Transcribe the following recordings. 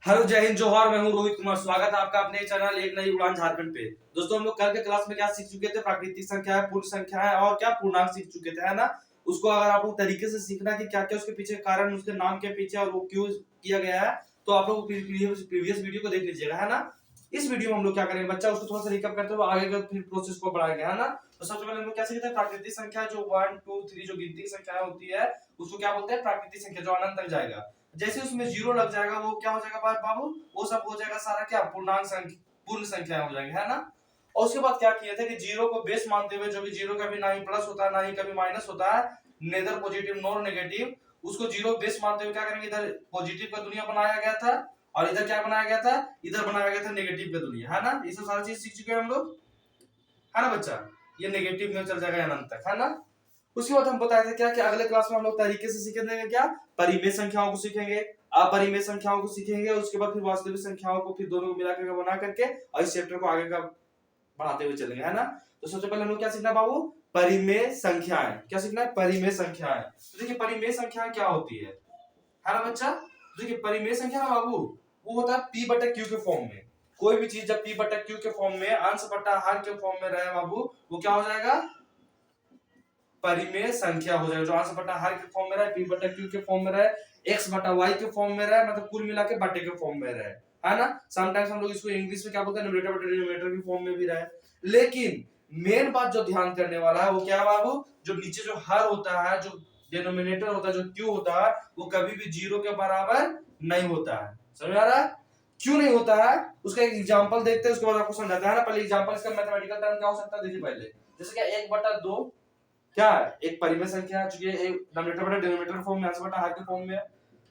Hello जय हिंद जोहार। मैं हूं रोहित कुमार। स्वागत है आपका अपने चैनल एक नई उड़ान झारखंड पे। दोस्तों हम लोग कल के क्लास में क्या सीख चुके थे? प्राकृतिक संख्या है, पूर्ण संख्या है और क्या पूर्णांक सीख चुके थे, है ना। उसको अगर आप लोग तरीके से सीखना कि क्या क्या उसके पीछे कारण, उसके नाम के पीछे और वो क्यों किया गया है, तो आप लोग प्रीवियस वीडियो को देख लीजिएगा, है ना। इस वीडियो में हम लोग क्या करेंगे बच्चा, उसको थोड़ा सा रिकैप करते हुए आगे का फिर प्रोसेस को बढ़ाएंगे, है ना। तो सबसे पहले हम लोग क्या सीखते हैं? प्राकृतिक संख्या जो 1 2 3 जो गिनती की संख्या होती है उसको क्या बोलते हैं? प्राकृतिक संख्या, जो अनंत तक जाएगा। जैसे उसमें जीरो लग जाएगा वो क्या हो जाएगा बाबू? वो सब हो जाएगा सारा क्या? पूर्णांक संख्या, पूर्ण संख्या हो जाएंगे, है ना। और उसके बाद क्या किए थे कि जीरो को बेस मानते हुए, जो कि जीरो कभी ना ही प्लस होता है ना ही कभी माइनस होता है, नेदर पॉजिटिव नॉर नेगेटिव, उसको जीरो बेस मानते हुए क्या करेंगे? इधर पॉजिटिव का दुनिया बनाया गया था और इधर क्या बनाया गया था? इधर बनाया गया था नेगेटिव का दुनिया, है ना। ये सब सारी चीज सीख चुके हैं हम लोग, है ना बच्चा। ये नेगेटिव में चल जाएगा अनंत तक, है ना। उसके बाद हम बताए थे क्या कि अगले क्लास में हम लोग तरीके से सीखेंगे क्या? परिमेय संख्याओं को सीखेंगे, अपरिमेय संख्याओं को सीखेंगे, उसके बाद फिर वास्तविक संख्याओं को, फिर दोनों को मिलाकर बना करके और इस चैप्टर को आगे का बढ़ाते हुए चलेंगे, है ना। तो सबसे पहले हम लोग क्या सीखना है बाबू? परिमेय संख्याएं। क्या सीखना है? परिमेय संख्याएं। तो देखिए परिमेय संख्याएं क्या होती है ना बच्चा। तो देखिए परिमेय संख्या ना बाबू, वो होता है पी बटा क्यू के फॉर्म में। कोई भी चीज जब पी बटा क्यू के फॉर्म में, अंश बटा हर के फॉर्म में रहे बाबू, वो क्या हो जाएगा? परिमेय संख्या हो जाएगा। जो अंश बटा हर के फॉर्म में रहे, पी बटा क्यू के फॉर्म में रहे, एक्स बटा वाई के फॉर्म में रहे, मतलब कुल मिला के बटे के फॉर्म में रहे, है ना। समटाइम्स हम लोग इसको इंग्लिश में क्या बोलते हैं? न्यूमरेटर बटा डिनोमिनेटर के फॉर्म में भी रहे। लेकिन मेन बात जो ध्यान करने वाला है वो क्या है बाबू? जो नीचे जो हर होता है, जो डिनोमिनेटर होता है, जो क्यू होता है, वो कभी भी जीरो के बराबर नहीं होता है। समझ आ रहा है? क्यों नहीं होता है उसका एक एग्जांपल देखते हैं, उसके बाद आपको समझाता है ना। पहले एग्जांपल, इसका मैथमेटिकल टर्म क्या हो सकता है देखिए पहले। जैसे क्या 1/2 क्या है? एक परिमेय संख्या है, चूंकि एक नॉमिनेटर बटा डिनोमिनेटर फॉर्म में, अंश बटा हर के फॉर्म में,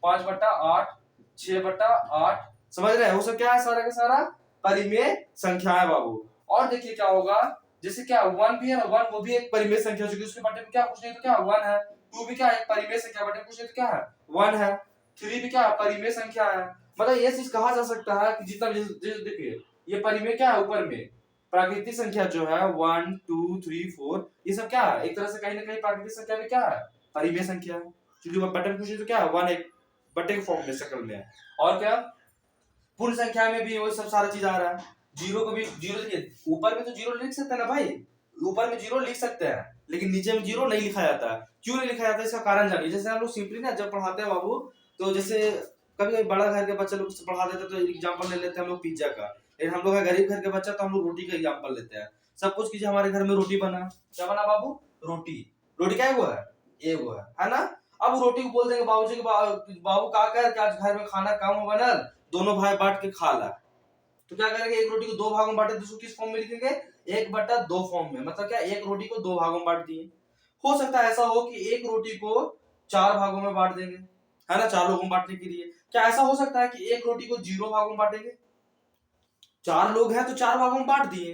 5/8, 6/8, समझ रहे हैं? वो सब क्या है? सारा का सारा परिमेय संख्या है बाबू। और देखिए क्या होगा, जैसे क्या 1 भी है ना, 1 वो भी एक परिमेय संख्या, क्योंकि उसके बटे में क्या कुछ नहीं तो क्या 1 है। 2 भी क्या है? एक परिमेय संख्या, बटे में कुछ नहीं तो क्या है? 1 है। 3 भी क्या है? परिमेय संख्या है। मतलब ये चीज कहा जा सकता है कि जितना देखिए ये परिमेय क्या है ऊपर में, प्राकृतिक संख्या जो है 1 2 3 4, ये सब क्या है? एक तरह से कहीं ना कहीं प्राकृतिक संख्या में क्या है? परिमेय संख्या है। क्योंकि वो बटन पूछे तो क्या है? 1 एक बटे के फॉर्म में, शक्ल में है। और क्या पूर्ण संख्या में भी वो सब सारा चीज आ रहा है। जीरो को भी जीरो, देखिए ऊपर में तो जीरो लिख सकते हैं ना भाई, ऊपर में जीरो लिख सकते हैं, लेकिन नीचे में जीरो नहीं लिखा जाता है। क्यों नहीं लिखा जाता? इसका कारण जानिए। जैसे हम लोग सिंपली ना जब पढ़ाते हैं बाबू, तो जैसे कभी कभी बड़ा घर के बच्चे लोग से पढ़ा देते हैं, तो एग्जाम्पल ले लेते हैं हम लोग पिज्जा का। लेकिन हम लोग है गरीब घर के बच्चा, तो हम लोग रोटी का एग्जाम्पल लेते हैं। सब कुछ कीजिए, हमारे घर में रोटी बना, क्या बना बाबू? रोटी। रोटी क्या है? वो है ये, वो है ना। अब रोटी को बोल देंगे बाबूजी के, बाबू का कर आज घर में खाना कम हो बनल, दोनों भाई बांट के खा ला। तो क्या करेंगे? एक रोटी को दो भागों में बांटे, दूसरे किस फॉर्म में लिखेंगे? 1/2 फॉर्म में। मतलब क्या, एक रोटी को दो भागों में बांट दिए। हो सकता है ऐसा हो कि एक रोटी को 4 भागों में बांट देंगे, है ना, 4 लोगों में बांटने के लिए। क्या ऐसा हो सकता है कि एक रोटी को 0 भागों में बांटेंगे? 4 लोग हैं तो 4 भागों में बांट दिए,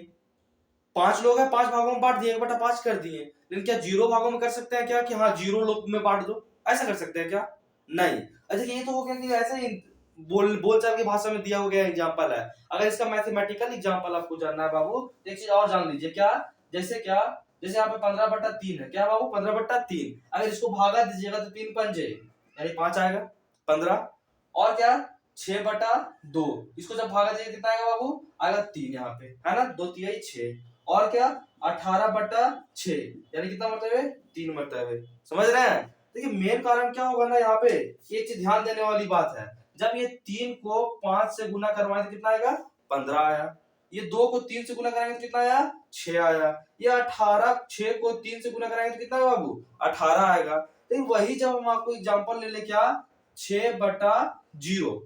5 लोग हैं 5 भागों में बांट दिए, 1/5 कर दिए। लेकिन क्या 0 भागों में कर सकते हैं क्या कि हाँ 0 लोग में बांट दो? ऐसा कर सकते हैं क्या? नहीं। अच्छा ये तो हो गया कि ऐसे ही बोलचाल की भाषा में दिया हो गया एग्जांपल है। अगर इसका मैथमेटिकल एग्जांपल आपको जानना है बाबू, तो एक चीज और जान लीजिए। क्या? जैसे क्या, जैसे यहाँ पे 15/3 है, क्या बाबू? 15/3। अगर इसको भागा दीजिएगा तो 3 पंजे यानी 5 आएगा, 15। और क्या? 6/2, इसको जब भागा दीजिए कितना आएगा बाबू? आएगा 3 यहाँ पे, है ना, 2 तिहाई 6। और क्या? 18/6 यानी कितना मरतबे? 3 मरतबे। समझ रहे हैं? देखिए मेन कारण क्या होगा ना, यहाँ पे एक चीज ध्यान देने वाली बात है। जब ये 3 को 5 से गुना करवाएं तो कितना आएगा? 15 आया। ये 2 को 3 से गुना कराएंगे तो कितना आया? 6 आया। ये 18, 6 को 3 से गुना कराएंगे तो कितना आएगा बाबू? 18 आएगा। लेकिन वही जब हम आपको एग्जांपल ले ले, क्या 6/0,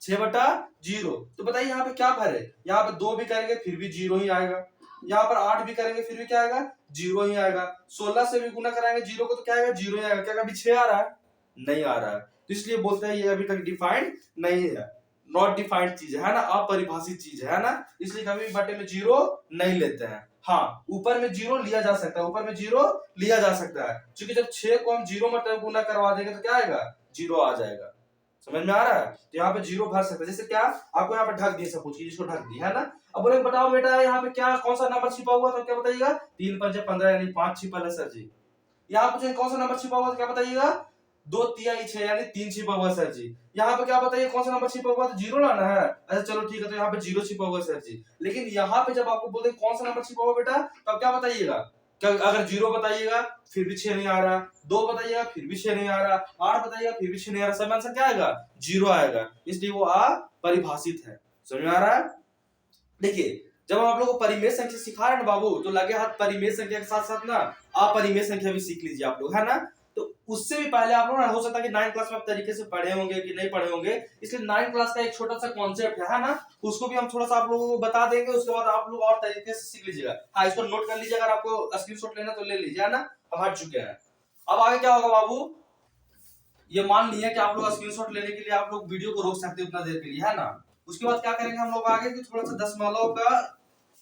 6/0, तो बताइए यहाँ पे क्या भर है? यहाँ पे 2 भी करेंगे फिर भी 0 ही आएगा, यहाँ पर 8 भी करेंगे फिर भी क्या आएगा? 0 ही आएगा। 16 से भी गुना कराएंगे 0 को तो क्या आएगा? 0 ही आएगा। क्या कभी 6 आ रहा है? नहीं आ रहा है। तो इसलिए बोलते हैं ये अभी तक डिफाइंड नहीं है, नॉट डिफाइंड चीज है ना, अपरिभाषित चीज है ना। इसलिए कभी भी बटे में 0 नहीं लेते हैं। हाँ ऊपर में 0 लिया जा सकता है, ऊपर में 0 लिया जा सकता है, क्योंकि जब 6 को हम 0 मतलब गुना करवा देंगे तो क्या आएगा? 0 आ जाएगा। समझ में आ रहा है? तो यहाँ पे 0 भर सकते हैं। जैसे क्या आपको यहाँ पे ढक दिए, सब कुछ इसको ढक दी, है ना। अब बोले बताओ बेटा यहाँ पे क्या कौन सा नंबर छिपा हुआ था? क्या बताइएगा? 3 पंजे 15 यानी 5 छिपा है सर जी। यहाँ पे कौन सा नंबर छिपा हुआ था? क्या बताइएगा? 2 तिहाई 6 यानी 3 छिपा हुआ सर जी। यहाँ पे क्या बताइए कौन सा नंबर छिपा हुआ है, तो 0 लाना है। अच्छा चलो ठीक है, तो यहाँ पे 0 छिपा हुआ है सर जी। लेकिन यहाँ पे जब आपको बोलते कौन सा नंबर छिपा हुआ बेटा, तो आप क्या बताइएगा, अगर 0 बताइएगा फिर भी 6 नहीं आ रहा, 2 बताइएगा फिर भी 6 नहीं आ रहा, 8 बताइएगा फिर भी 6 नहीं आ रहा, सब आंसर क्या आएगा, 0 आएगा। इसलिए वो अपरिभाषित है। समझ में आ रहा है। देखिए जब हम आप लोगों को परिमेय संख्या सिखा रहे हैं ना बाबू, तो लगे हाथ परिमेय संख्या के साथ साथ ना अपरिमेय संख्या भी सीख लीजिए आप लोग, है ना। तो उससे भी पहले आप लोग ना, हो सकता है कि 9th क्लास में आप तरीके से पढ़े होंगे कि नहीं पढ़े होंगे, इसलिए 9th क्लास का एक छोटा सा कॉन्सेप्ट है ना, उसको भी हम थोड़ा सा आप लोगों को बता देंगे। उसके बाद आप लोग और तरीके से सीख लीजिएगा। हाँ इसको नोट कर लीजिए, अगर आपको स्क्रीनशॉट लेना तो ले लीजिए, है ना। हम हट चुके हैं। अब आगे क्या होगा बाबू, ये मान लिया कि आप लोग स्क्रीनशॉट लेने के लिए आप लोग वीडियो को रोक सकते हैं उतना देर के लिए, है ना। उसके बाद क्या करेंगे हम लोग आगे, कि थोड़ा सा दशमलव का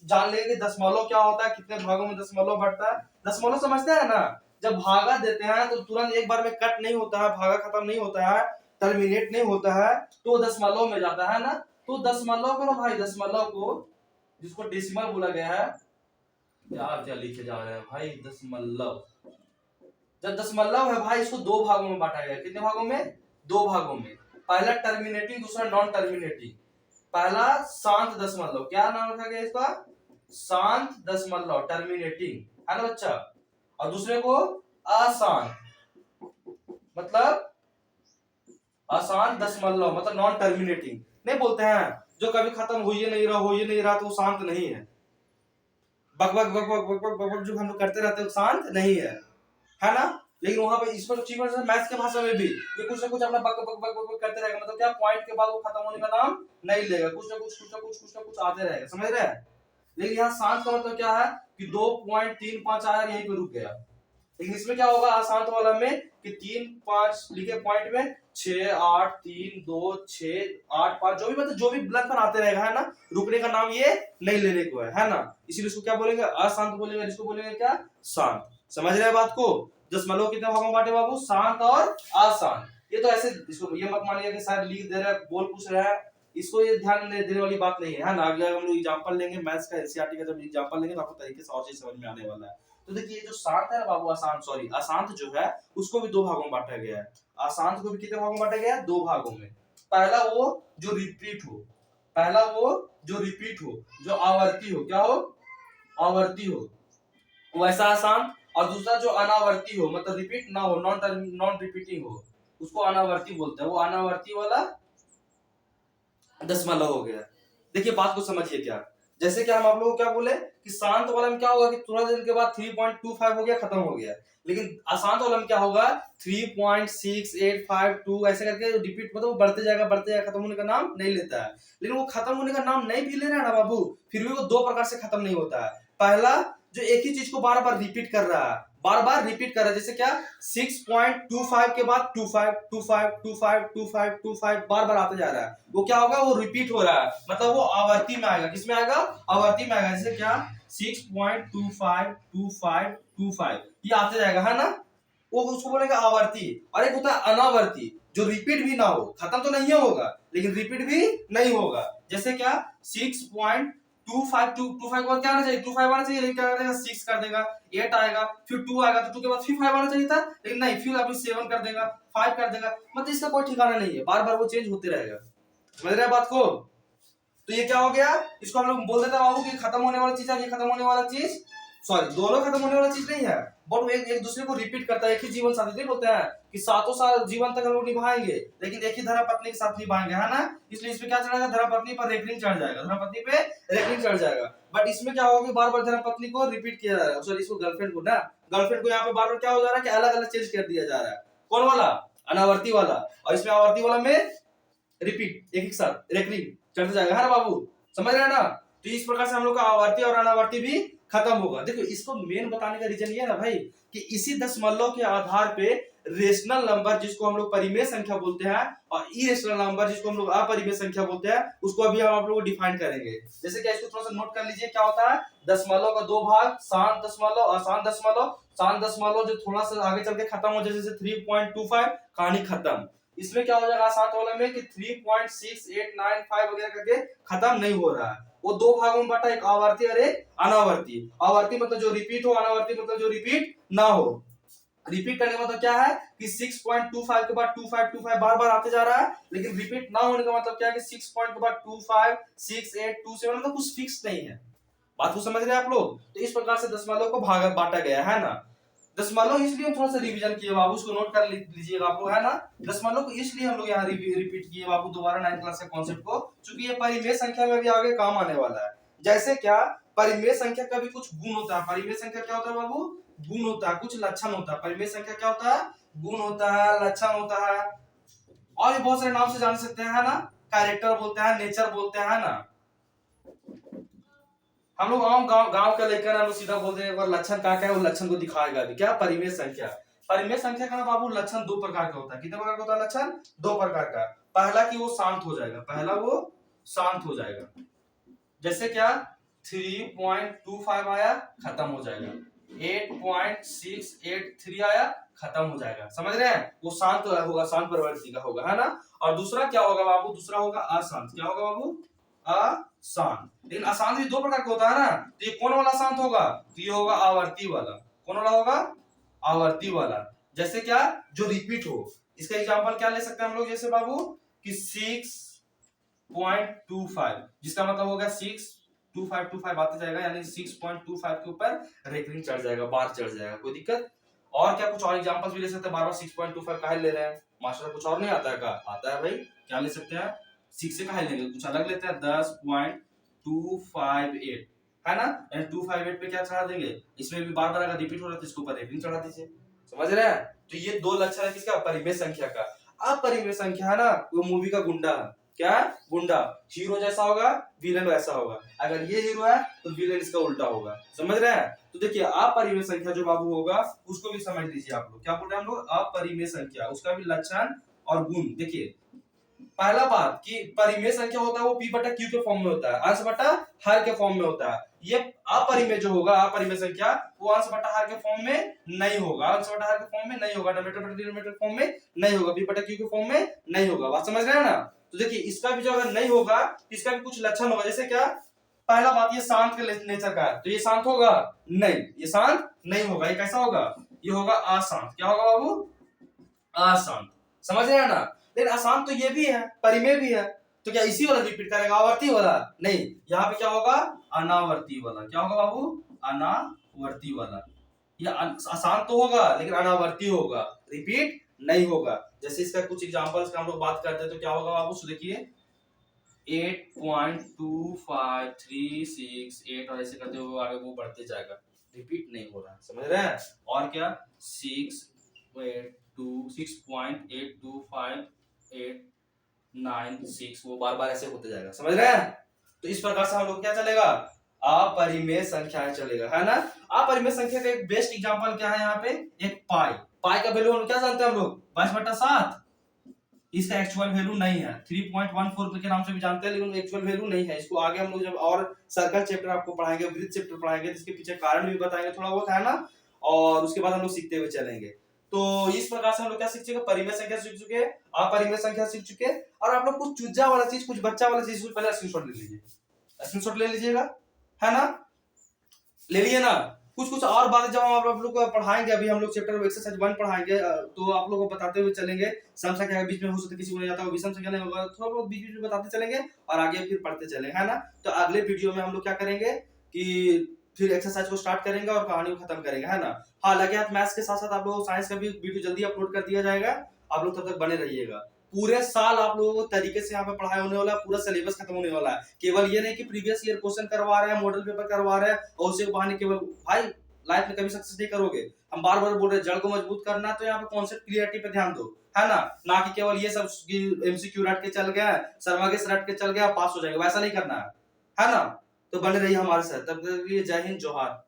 जान लेंगे कि दशमलव क्या होता है, कितने भागों में दशमलव बढ़ता है। दशमलव समझते हैं ना, जब भागा देते हैं तो तुरंत एक बार में कट नहीं होता है, भागा खत्म नहीं होता है, टर्मिनेट नहीं होता है, तो दशमलव में जाता है ना। तो दशमलव को ना भाई, दशमलव को जिसको डेसिमल बोला गया है, क्या लिखे जा रहे हैं भाई, दशमलव, जब दशमलव है भाई इसको 2 भागों में बांटा गया। कितने भागों में, 2 भागों में। पहला टर्मिनेटिंग, दूसरा नॉन टर्मिनेटिंग। पहला शांत दशमलव, क्या नाम रखा गया इसका, शांत दशमलव, टर्मिनेटिंग, है ना बच्चा। और दूसरे को अशांत, मतलब अशांत दशमलव, मतलब नॉन टर्मिनेटिंग। नहीं बोलते हैं जो कभी खत्म हो ही नहीं रहा तो वो शांत नहीं है। बक बक बक बक बक बक बक जो हम लोग करते रहते हैं शांत नहीं है ना। लेकिन वहां पे इसमें मैथ्स के भाषा में भी ये कुछ ना कुछ अपना बक बक बक बक करते रहेगा, मतलब क्या, पॉइंट के बाद वो खत्म होने का नाम नहीं लेगा, कुछ ना कुछ आते रहेगा, समझ रहे हैं। लेकिन यहाँ शांत का मतलब क्या है कि 2.35 आया, यहीं पे रुक गया। लेकिन इसमें क्या होगा अशांत वाला में, कि 3 5 लिखे पॉइंट में, 6 8 3 2 6 8 5 जो भी, मतलब जो भी ब्लैंक पर आते रहेगा, है ना। रुकने का नाम ये नहीं लेने को है ना। इसीलिए इसको क्या बोलेंगे, अशांत बोलेंगे, इसको बोलेंगे क्या, शांत। समझ रहे हैं बात को। दशमलव कितने भागों में बांटे बाबू, शांत और अशांत। ये तो ऐसे, इसको ये मत मानिए कि सर लिख दे रहा है, बोल पूछ रहा है, इसको ये ध्यान देने वाली बात नहीं है ना। अगर हम लोग एग्जांपल लेंगे मैथ्स का, एनसीईआरटी का जब एग्जांपल लेंगे तो आपको तरीके से और चीज समझ में आने वाला है। तो देखिए जो शांत है ना बाबू, अशांत जो है उसको भी 2 भागों में बांटा गया है। अशांत को भी कितने भागों में बांटा गया है, 2 भागों में। पहला वो जो रिपीट हो, जो आवर्ती हो, क्या हो, आवर्ती हो, वैसा अशांत। और दूसरा जो अनावर्ती हो, मतलब रिपीट ना हो, नॉन रिपीटिंग हो, उसको अनावर्ती बोलते हैं। वो अनावर्ती वाला दशमलव हो गया। देखिए बात को समझिए क्या, जैसे कि हम आप लोगों को क्या बोले कि शांत वाला में क्या होगा कि थोड़ा देर के बाद 3.25 हो गया, खत्म हो गया। लेकिन अशांत वाला में क्या होगा, 3.6852 ऐसे करके रिपीट, मतलब वो बढ़ते जाएगा, खत्म होने का नाम नहीं लेता है। लेकिन वो खत्म होने का नाम नहीं भी ले रहा है ना बाबू, फिर भी वो 2 प्रकार से खत्म नहीं होता है। पहला जो एक ही चीज को बार बार रिपीट कर रहा है, जैसे क्या, 6.25 के बाद 25 बार बार आता जा रहा है, वो क्या होगा, वो रिपीट हो रहा है, मतलब वो आवर्ती में आएगा। किसमें आएगा, आवर्ती में आएगा। जैसे क्या, 6.25 ये आते जाएगा, है ना। वो उसको बोलेगा आवर्ती। और एक होता है अनावर्ती, जो रिपीट भी ना हो, खत्म तो नहीं होगा लेकिन रिपीट भी नहीं होगा। जैसे क्या, 6.25 के बाद क्या आना चाहिए, 25 आना चाहिए, लेकिन क्या कर देगा, 6 कर देगा, 8 आएगा, फिर 2 आएगा, तो 2 के बाद फिर 5 आना चाहिए था, लेकिन नहीं, फिर अभी 7 कर देगा, 5 कर देगा, मतलब इसका कोई ठिकाना नहीं है, बार बार वो चेंज होते रहेगा। समझ रहे हैं बात को। तो ये क्या हो गया, इसको हम लोग बोल देते हैं बाबू कि खत्म होने वाला चीज है, ये खत्म होने वाला चीज, सॉरी दोनों खत्म होने वाला चीज नहीं है, बट वो एक दूसरे को रिपीट करता है। एक ही जीवन साथी, नहीं बोलते हैं कि 7 साल जीवन तक हम लोग निभाएंगे, लेकिन एक ही धर्मपत्नी के साथ निभाएंगे, है ना। इसलिए इसमें क्या चढ़ेगा, धर्मपत्नी पर रेकरिंग चढ़ जाएगा, बट इसमें क्या होगा कि बार बार धर्मपत्नी को रिपीट किया जा रहा है, सॉरी इसको गर्लफ्रेंड को ना, गर्लफ्रेंड को यहाँ पे बार बार क्या हो जा रहा है कि अलग अलग चेंज कर दिया जा रहा है। कौन वाला, अनावर्ती वाला, और इसमें आवर्ती वाला में रिपीट, एक साथ रेकरिंग चढ़ते जाएगा, है ना बाबू, समझ रहे हैं ना। तो इस प्रकार से हम लोग का आवर्ती और अनावर्ती भी खत्म होगा। देखो इसको मेन बताने का रीजन ये है ना भाई, कि इसी दशमलव के आधार पे रेशनल नंबर, जिसको हम लोग परिमेय संख्या बोलते हैं, और इरेशनल नंबर, जिसको हम लोग अपरिमेय संख्या बोलते हैं, उसको अभी हम आप लोग डिफाइन करेंगे। जैसे कि इसको थोड़ा सा नोट कर लीजिए, क्या होता है, दशमलव का 2 भाग, शांत दशमलव, अशांत दशमलव। शांत दशमलव जो थोड़ा सा आगे चल के खत्म हो जाए, जैसे 3.25, कहानी खत्म। इसमें क्या हो जाएगा अशांत वाले में कि 3.6895 वगैरह करके खत्म नहीं हो रहा है। वो 2 भागों में बटा, एक आवर्ती और एक अनावर्ती। आवर्ती मतलब जो रिपीट हो, अनावर्ती मतलब जो रिपीट ना हो। रिपीट करने का मतलब क्या है कि 6.25 के बाद 2525 बार बार आते जा रहा है, लेकिन रिपीट ना होने का मतलब क्या है कि 6 पॉइंट के बाद 25 6 8 2 7 मतलब कुछ फिक्स नहीं है। बात को समझ रहे हैं आप लोग? तो इस प्रकार से दशमलव को भाग बांटा गया है ना। दशमलव इसलिए हम थोड़ा सा रिवीजन किए बाबू, उसको नोट कर लीजिएगा आप लोग, है ना। दशमलव को इसलिए हम लोग यहाँ रिपीट किए बाबू दोबारा 9th क्लास के कॉन्सेप्ट को, क्योंकि ये परिमेय संख्या में भी आगे काम आने वाला है। जैसे क्या, परिमेय संख्या का भी कुछ गुण होता है। परिमेय संख्या क्या होता है बाबू? गुण होता है, कुछ लक्षण होता है। परिमेय संख्या क्या होता है? गुण होता है, लक्षण होता है, और भी बहुत सारे नाम से जान सकते हैं, है ना। कैरेक्टर बोलते हैं, नेचर बोलते हैं, है ना। हम लोग आम गांव का लेकर हम लोग सीधा बोलते हैं और लक्षण क्या है, वो लक्षण को दिखाएगा अभी। क्या? परिमेय संख्या। परिमेय संख्या का ना बाबू लक्षण दो प्रकार का होता है। कितने प्रकार का होता है लक्षण? दो प्रकार का। पहला कि वो शांत हो जाएगा, पहला वो शांत हो जाएगा। जैसे क्या, 3.25 आया, खत्म हो जाएगा। 8.683 आया, खत्म हो जाएगा। समझ रहे हैं? वो शांत होगा, शांत प्रवृत्ति का होगा, है ना। और दूसरा क्या होगा बाबू? दूसरा होगा अशांत। क्या होगा बाबू? अशांत। लेकिन अशांत भी दो प्रकार का होता है ना। तो ये कौन वाला शांत होगा? तो ये होगा आवर्ती वाला। कौन वाला होगा? आवर्ती वाला। जैसे क्या? जो रिपीट हो। इसका एग्जांपल क्या ले सकते हैं हम लोग? जैसे बाबू कि 6.25, जिसका मतलब होगा 6.2525 आते जाएगा, यानी 6.25 के ऊपर रेकरिंग चढ़ जाएगा, बार चढ़ जाएगा। कोई दिक्कत? और क्या कुछ और एग्जांपल्स भी ले सकते हैं? बार बार 6.25 काहे ले रहे हैं मास्टर? कुछ और नहीं आता है? का आता है भाई। क्या ले सकते हैं? 6 से काहे लेंगे, कुछ अलग लेते हैं। 10.258 है ना, यानी 258 पे क्या चढ़ा देंगे? इसमें भी बार बार अगर रिपीट हो रहा है तो इसके ऊपर रेकरिंग चढ़ा दीजिए। समझ रहे हैं? तो ये दो लक्षण है किसका? परिमेय संख्या का। अपरिमेय संख्या है ना, वो मूवी का गुंडा है। क्या है? गुंडा। हीरो जैसा होगा, विलेन वैसा होगा। अगर ये हीरो है तो विलेन इसका उल्टा होगा। समझ रहे हैं? तो देखिए अपरिमेय संख्या जो बाबू होगा उसको भी समझ लीजिए आप लोग। क्या बोल रहे हैं हम लोग? अपरिमेय संख्या, उसका भी लक्षण और गुण। देखिए पहला बात कि परिमेय संख्या होता है वो p बटा q के फॉर्म में होता है, अंश बटा हर के फॉर्म में होता है। ये अपरिमेय जो होगा, अपरिमेय संख्या, वो अंश बटा हर के फॉर्म में नहीं होगा, अंश बटा हर के फॉर्म में नहीं होगा, नोमिनेटर बटा डिनोमिनेटर फॉर्म में नहीं होगा, p बटा q के फॉर्म में नहीं होगा। बात समझ रहे हैं ना? तो देखिए इसका भी जो अगर नहीं होगा तो इसका भी कुछ लक्षण होगा। जैसे क्या? पहला बात, ये शांत के नेचर का है, तो ये शांत होगा नहीं, ये शांत नहीं होगा। ये कैसा होगा? ये होगा अशांत। क्या होगा बाबू? अशांत। समझ रहे हैं ना? लेकिन अशांत तो ये भी है, परिमेय भी है। तो क्या इसी वाला रिपीट करेगा, आवर्ती वाला? नहीं, यहाँ पे क्या होगा? अनावर्ती वाला। क्या होगा बाबू? अनावर्ती वाला। ये अशांत तो होगा लेकिन अनावर्ती होगा, रिपीट नहीं होगा। जैसे इसका कुछ एग्जांपल्स का हम लोग बात करते हैं तो क्या होगा बाबू? देखिए 8.25368 और ऐसे करते हुए आगे वो बढ़ते जाएगा, रिपीट नहीं हो रहा। समझ रहे हैं? और क्या? 6.825896 वो बार बार ऐसे होते जाएगा। समझ रहे हैं? तो इस प्रकार से हम लोग क्या चलेगा? अपरिमेय संख्याएं चलेगा, है ना। अपरिमेय संख्या का एक बेस्ट एग्जांपल क्या है यहाँ पे? एक पाई। पाई का वैल्यू हम क्या जानते हैं हम लोग? 22/7। इसका एक्चुअल वैल्यू नहीं है, 3.14 के नाम से भी जानते हैं, लेकिन एक्चुअल वैल्यू नहीं है। इसको आगे हम लोग जब और सर्कल चैप्टर आपको पढ़ाएंगे, वृत्त चैप्टर पढ़ाएंगे, इसके पीछे कारण भी बताएंगे थोड़ा बहुत, है ना। और उसके बाद हम लोग सीखते हुए चलेंगे। तो इस प्रकार से हम लोग क्या सीख चुके? परिमेय संख्या सीख चुके, अपरिमेय संख्या सीख चुके। और आप लोग कुछ चूजा वाला चीज, कुछ बच्चा वाला चीज पहले स्क्रीनशॉट ले लीजिए, स्क्रीनशॉट ले लीजिएगा, है ना। ले लिए ना। कुछ कुछ और बातें जब हम आप लोग को पढ़ाएंगे, अभी हम लोग चैप्टर एक्सरसाइज 1 पढ़ाएंगे तो आप लोगों को बताते हुए चलेंगे। सम संख्या के बीच में हो सकता है किसी को नहीं आता हो, विषम संख्या नहीं होगा, थोड़ा बहुत बीच बीच में बताते चलेंगे और आगे फिर पढ़ते चलेंगे, है ना। तो अगले वीडियो में हम लोग क्या करेंगे कि फिर एक्सरसाइज को स्टार्ट करेंगे और कहानी को खत्म करेंगे, है ना। हाँ, लगे हाथ मैथ्स के साथ साथ आप लोगों को साइंस का भी वीडियो जल्दी अपलोड कर दिया जाएगा। आप लोग तब तक बने रहिएगा। पूरे साल आप लोगों को तरीके से यहाँ पे पढ़ाई होने वाला है, पूरा सिलेबस खत्म होने वाला है। केवल ये नहीं कि प्रीवियस ईयर क्वेश्चन करवा रहे हैं, मॉडल पेपर करवा रहे हैं और उसके बहाने केवल भाई लाइफ में कभी सक्सेस नहीं करोगे। हम बार बार बोल रहे हैं जड़ को मजबूत करना है, तो यहाँ पे कॉन्सेप्ट क्लियरिटी पे ध्यान दो, है ना कि केवल ये सब एमसीक्यू रट के चल गया, सर्वगेस रट के चल गया, पास हो जाएगा, वैसा नहीं करना है ना। तो बने रहिए हमारे साथ। तब तक के लिए जय हिंद, जोहार।